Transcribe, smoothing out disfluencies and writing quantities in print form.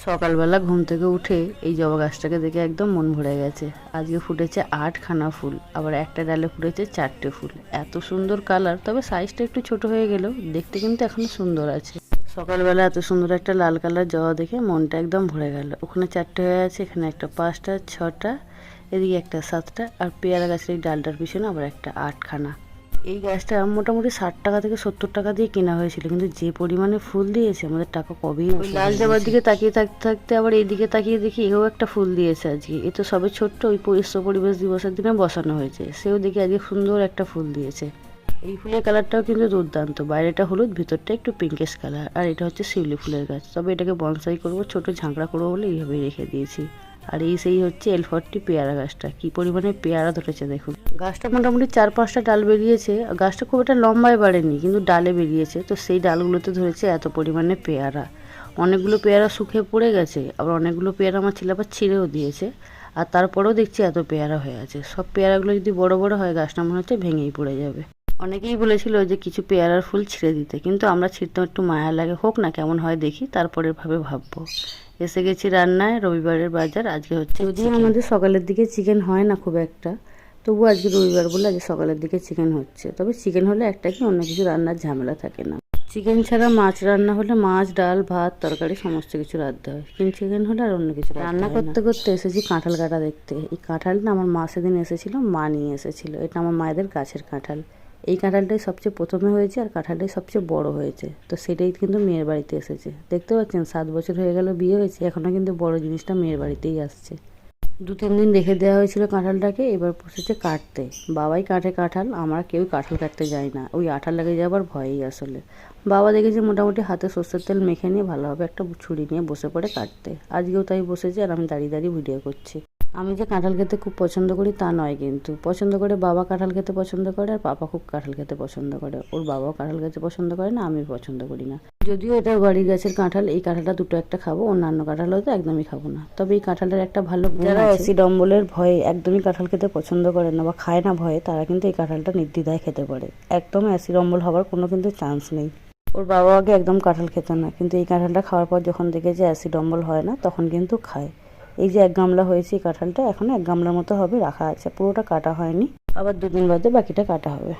সকালবেলা ঘুম থেকে উঠে এই জবা গাছটাকে দেখে একদম মন ভরে গেছে। আজকে ফুটেছে 8খানা ফুল, আবার একটা ডালে ফুটেছে 4টে ফুল। এত সুন্দর কালার, তবে সাইজটা একটু ছোট হয়ে গেলেও দেখতে কিন্তু এখনো সুন্দর আছে। সকালবেলা এত সুন্দর একটা লাল কালার জবা দেখে মনটা একদম ভরে গেল। ওখানে 4টে হয়ে আছে, এখানে একটা 5টা 6টা, এদিকে একটা 7টা, আর পেয়ারা গাছের এই ডালটার পিছনে আবার একটা 8খানা। এই গাছটা মোটামুটি 60 টাকা থেকে 70 টাকা দিয়ে কেনা হয়েছিল, কিন্তু যে পরিমাণে ফুল দিয়েছে আমাদের টাকা কবেই। লাল জবার দিকে তাকিয়ে থাকতে থাকতে আবার এইদিকে তাকিয়ে দেখি এও একটা ফুল দিয়েছে আজকে। এ তো সবে ছোট্ট, ওই বিশ্ব পরিবেশ দিবসের দিনে বসানো হয়েছে, সেও দেখি আজকে সুন্দর একটা ফুল দিয়েছে। এই ফুলের কালারটাও কিন্তু দুর্দান্ত, বাইরেটা হলুদ, ভিতরটা একটু পিঙ্কেশ কালার। আর এটা হচ্ছে শিউলি ফুলের গাছ, তবে এটাকে বনসাই করবো, ছোট ঝাঁকড়া করবো বলে এইভাবেই রেখে দিয়েছি। আর এই সেই হচ্ছে L40 পেয়ারা গাছটা, কি পরিমাণে পেয়ারা ধরেছে দেখুন। গাছটা মোটামুটি 4-5টা ডাল বেরিয়েছে। গাছটা খুব একটা লম্বায় বাড়েনি, কিন্তু ডালে বেরিয়েছে, তো সেই ডালগুলোতে ধরেছে এত পরিমাণে পেয়ারা। অনেকগুলো পেয়ারা শুকিয়ে পড়ে গেছে, আবার অনেকগুলো পেয়ারা আমার ছেলে আবার ছিঁড়েও দিয়েছে। আর তারপরেও দেখছি এত পেয়ারা হয়ে আছে। সব পেয়ারাগুলো যদি বড় বড় হয়, গাছটা মনে হচ্ছে ভেঙেই পড়ে যাবে। অনেকেই বলেছিল যে কিছু পেয়ারার ফুল ছিঁড়ে দিতে, কিন্তু আমরা ছিঁড়তে একটু মায়া লাগে, হোক না কেমন হয় দেখি, তারপরে ভাবে ভাববো। এসে গেছি রান্নায়, রবিবারের বাজার আজকে হচ্ছে। যদিও আমাদের সকালের দিকে চিকেন হয় না খুব একটা, তবু আজকে রবিবার বলে আজকে সকালের দিকে চিকেন হচ্ছে। তবে চিকেন হলে একটা কি, অন্য কিছু রান্নার ঝামেলা থাকে না। চিকেন ছাড়া মাছ রান্না হলে মাছ, ডাল, ভাত, তরকারি সমস্ত কিছু রাঁধতে হয়, কিন্তু চিকেন হলে আর অন্য কিছু রান্না করতে করতে এসেছি কাঁঠাল কাটা দেখতে। এই কাঁঠালটা আমার মা সেদিন এসেছিল, মা নিয়ে এসেছিল। এটা আমার মায়েদের গাছের কাঁঠাল। এই কাঁঠালটাই সবচেয়ে প্রথমে হয়েছে, আর কাঁঠালটাই সবচেয়ে বড় হয়েছে, তো সেটাই কিন্তু মেয়ের বাড়িতে এসেছে। দেখতে পাচ্ছেন 7 বছর হয়ে গেল বিয়ে হয়েছে, এখনো কিন্তু বড় জিনিসটা মেয়ের বাড়িতেই আসছে। 2-3 দিন রেখে দেওয়া হয়েছিল কাঁঠালটাকে, এবার বসেছে কাটতে। বাবাই কাটে কাঁঠাল, আমরা কেউ কাঁঠাল কাটতে যাই না, ওই আঠা লেগে যাবার ভয়েই আসলে। বাবা দেখেছে মোটামুটি হাতে সর্ষের তেল মেখে নিয়ে ভালোভাবে একটা ছুরি নিয়ে বসে পড়ে কাটতে। আজকেও তাই বসেছে, আর আমি দাঁড়িয়ে দাঁড়িয়ে ভিডিও করছি। আমি যে কাঁঠাল খেতে খুব পছন্দ করি তা নয়, কিন্তু পছন্দ করে বাবা কাঁঠাল খেতে পছন্দ করে, আর পাপা খুব কাঁঠাল খেতে পছন্দ করে। ওর বাবাও কাঁঠাল খেতে পছন্দ করে না, আমি পছন্দ করি না। যদিও এটা বাড়ির গাছের কাঁঠাল, এই কাঁঠালটা দুটো একটা খাবো, অন্যান্য কাঁঠাল হয়তো একদমই খাবো না। তবে এই কাঁঠালটার একটা ভালো, যারা অ্যাসিড অম্বলের ভয়ে একদমই কাঁঠাল খেতে পছন্দ করে না বা খায় না ভয়ে, তারা কিন্তু এই কাঁঠালটা নির্দ্বিধায় খেতে পারে। একদম অ্যাসিড অম্বল হওয়ার কোনো কিন্তু চান্স নেই। ওর বাবা আগে একদম কাঁঠাল খেত না, কিন্তু এই কাঁঠালটা খাওয়ার পর যখন দেখেছে অ্যাসিড অম্বল হয় না, তখন কিন্তু খায়। এই যে 1 গামলা হয়েছে এই কাঁঠালটা, এখন 1 গামলার মতো হবে, রাখা আছে, পুরোটা কাটা হয়নি, আবার 2 দিন বাদে বাকিটা কাটা হবে।